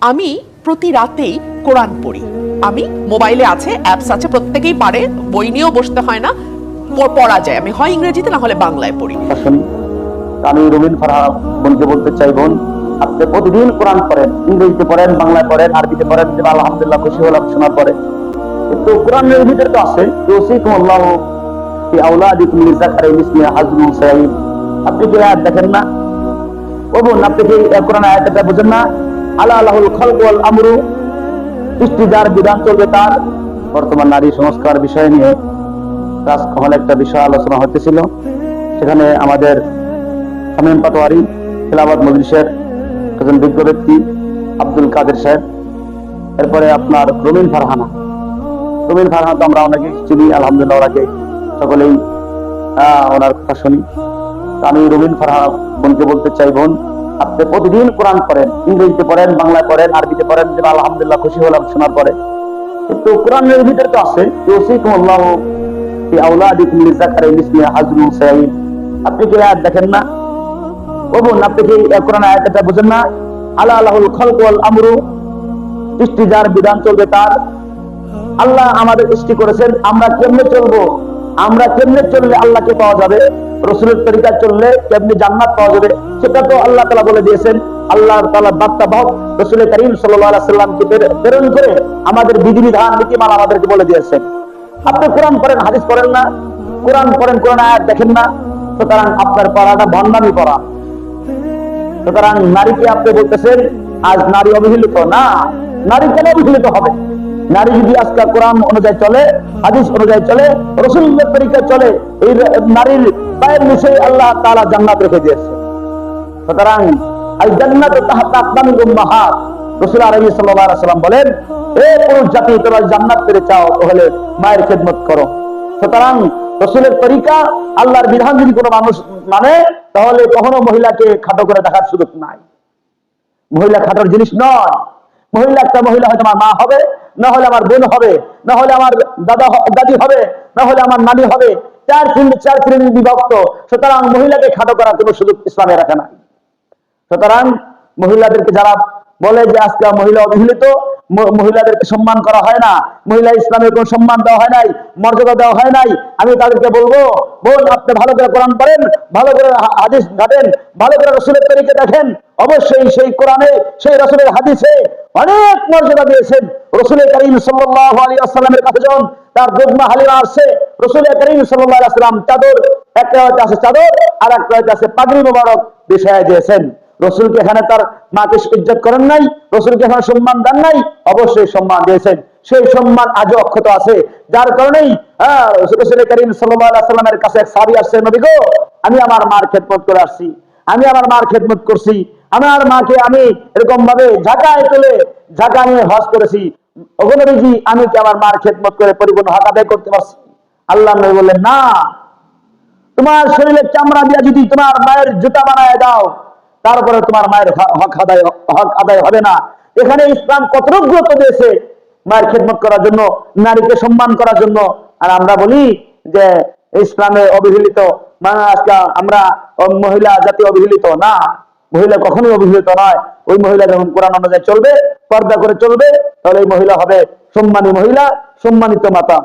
আমি প্রতি রাতেই কোরআন পড়ি। আমি মোবাইলে আছে, অ্যাপস আছে, প্রত্যেকেই পারে, বই নিয়েও বসতে হয় না, পড়া যায়। আমি হয় ইংরেজিতে না হলে বাংলায় পড়ি। আমি রুবিন ফারহান বোনকে বলতে চাই, বোন আপনি প্রতিদিন কোরআন পড়েন, ইংরেজিতে পড়েন, বাংলায় পড়েন, আরবিতে পড়েন, আলহামদুলিল্লাহ খুশি হলাম শোনার পরে। কিন্তু কোরআনের ভিতরে তো আছে আপনি কি আয়াত দেখেন না? ও বোন, আপনি কি কোরআন আয়াতটা বুঝেন না? আলা আলাহুল খালক ওয়াল আমরু, সৃষ্টি যার, বিধান চলবে তার। বর্তমান নারী সংস্কার বিষয় নিয়ে রাজকমল একটা বিষয় আলোচনা হতেছিল। সেখানে আমাদের শামীম পাটোয়ারি, খেলাবাদ মজলিসের একজন বিজ্ঞ ব্যক্তি আব্দুল কাদের সাহেব, এরপরে আপনার রুমিন ফারহানা তো আমরা অনেকে চিনি, আলহামদুলিল্লাহ ওনাকে সকলেই ওনার কথা শুনি। আমি রুমিন ফারহানা বোনকে বলতে চাই, বোন আপনি প্রতিদিন কোরআন পড়েন, ইংরেজিতে পড়েন, বাংলায় পড়েন, আরবিতে পড়েন, আলহামদুলিল্লাহ খুশি হলাম শোনার পরে। কিন্তু কোরআনের ভিতরে তো আছে আপনি কি আয়াত দেখেন না? ও বোন, আপনি কি কোরআন আয়াতটা বুঝেন না? আলা আলাহুল খালক ওয়াল আমরু, সৃষ্টি যার, বিধান চলবে তার। আল্লাহ আমাদের সৃষ্টি করেছেন, আমরা কেমনে চলবো, আমরা কেমনে চললে আল্লাহকে পাওয়া যাবে, রসুলের তরিকা চললে কেমনে জান্নাত পাওয়া যাবে, সেটা তো আল্লাহ তাআলা বলে দিয়েছেন। আল্লাহ তাআলা বার্তাবাহক রাসূল করিম সাল্লাল্লাহু আলাইহি সাল্লামকে প্রেরণ করে আমাদের বিধিবিধান নীতিমালা আমাদেরকে বলে দিয়েছেন। আপনি কোরআন পড়েন, হাদিস পড়েন না, কোরআন পড়েন, কোরআন আয়াত দেখেন না, সুতরাং আপনার পড়াটা ভণ্ডামি পড়া। সুতরাং নারীকে আপনি বলতেছেন আজ নারী অবহেলিত, না, নারী কেন অবহেলিত হবে? নারী যদি আজকে কোরআন অনুযায়ী চলে, হাদিস অনুযায়ী চলে, রাসূলের তরিকায় চলে, এই নারীর পায়ের নিচে আল্লাহ তাআলা জান্নাত রেখে দিয়েছে। সুতরাং আল জান্নাতু তাহতা আকদামিল উম্মাহাত, রাসূল আলাইহিস সাল্লাম বলেন, এ পুরুষ জাতি, তোমরা জান্নাত পেতে চাও তাহলে মায়ের খেদমত করো। সুতরাং রাসূলের তরিকা, আল্লাহর বিধান যদি কোনো মানুষ মানে, তাহলে কখনো মহিলাকে খাটো করে দেখার সুযোগ নাই। মহিলা খাটোর জিনিস নয়। মহিলা একটা মহিলা হয়তো আমার মা হবে, না হলে আমার বোন হবে, না হলে আমার দাদি হবে, না হলে আমার নানি হবে। চার শ্রেণী বিভক্ত। সুতরাং মহিলাকে খাটো করার কোনো সুযোগ ইসলামে রাখে না। সুতরাং মহিলাদেরকে যারা বলে যে আজকে মহিলা অবহেলিত, মহিলাদেরকে সম্মান করা হয় না, মহিলা ইসলামের কোন সম্মান দেওয়া হয় নাই, মর্যাদা দেওয়া হয় নাই, আমি তাদেরকে বলবো, বোন আপনি ভালো করে কোরআন পড়েন, ভালো করে হাদিস ঘাটেন, ভালো করে রাসূলের তরিকা দেখেন। অবশ্যই সেই কোরআনে, সেই রাসূলের হাদিসে অনেক মর্যাদা দিয়েছেন। রাসূল করিম সাল্লাল্লাহু আলাইহি ওয়াসাল্লামের কাছে যখন তার দুধমা হালিমা আসছে, রাসূল করিম সাল্লাল্লাহু আলাইহি ওয়াসাল্লাম চাদর, একটা হয়তো আছে চাদর, আর একটা হয়তো আছে পাগড়ি মোবারক বিছায়া দিয়েছেন। রসুলকে এখানে তার মাকে ইজ্জত করেন নাই, রসুলকে এখানে সম্মান দেন নাই, অবশ্যই সম্মান দিয়েছেন। সেই সম্মান আজও অক্ষত আছে। যার কারণেই রাসূল করিম সাল্লাল্লাহু আলাইহি ওয়াসাল্লামের কাছে এক সাহাবী আসছে, নবী গো, আমি আমার মার খেদমত করে আসছি, আমি আমার মার খেদমত করছি, আমার মাকে আমি এরকম ভাবে ঝাঁকায় তুলে ঝাঁকা নিয়ে হজ করেছি, ওগো নবীজি, আমি কি আমার মার খেদমত করে পরিপূর্ণ হক আদায় করতে পারছি? আল্লাহ নবী বললেন, না, তোমার শরীরের চামড়া দিয়ে যদি তোমার মায়ের জুতা বানায় দাও, তারপরে তোমার মায়ের হক আদায় হবে না। এখানে ইসলাম কতটুকু গুরুত্ব দিয়েছে মায়ের খেদমত করার জন্য, নারীকে সম্মান করার জন্য। আর আমরা বলি যে ইসলামে অবহেলিত, মানে আজকে আমরা মহিলা জাতি অবহেলিত, না, মহিলা কখনোই অবহেলিত নয়। ওই মহিলা যখন কোরআন অনুযায়ী চলবে, পর্দা করে চলবে, তাহলে এই মহিলা হবে সম্মানী মহিলা, সম্মানিত মাতা।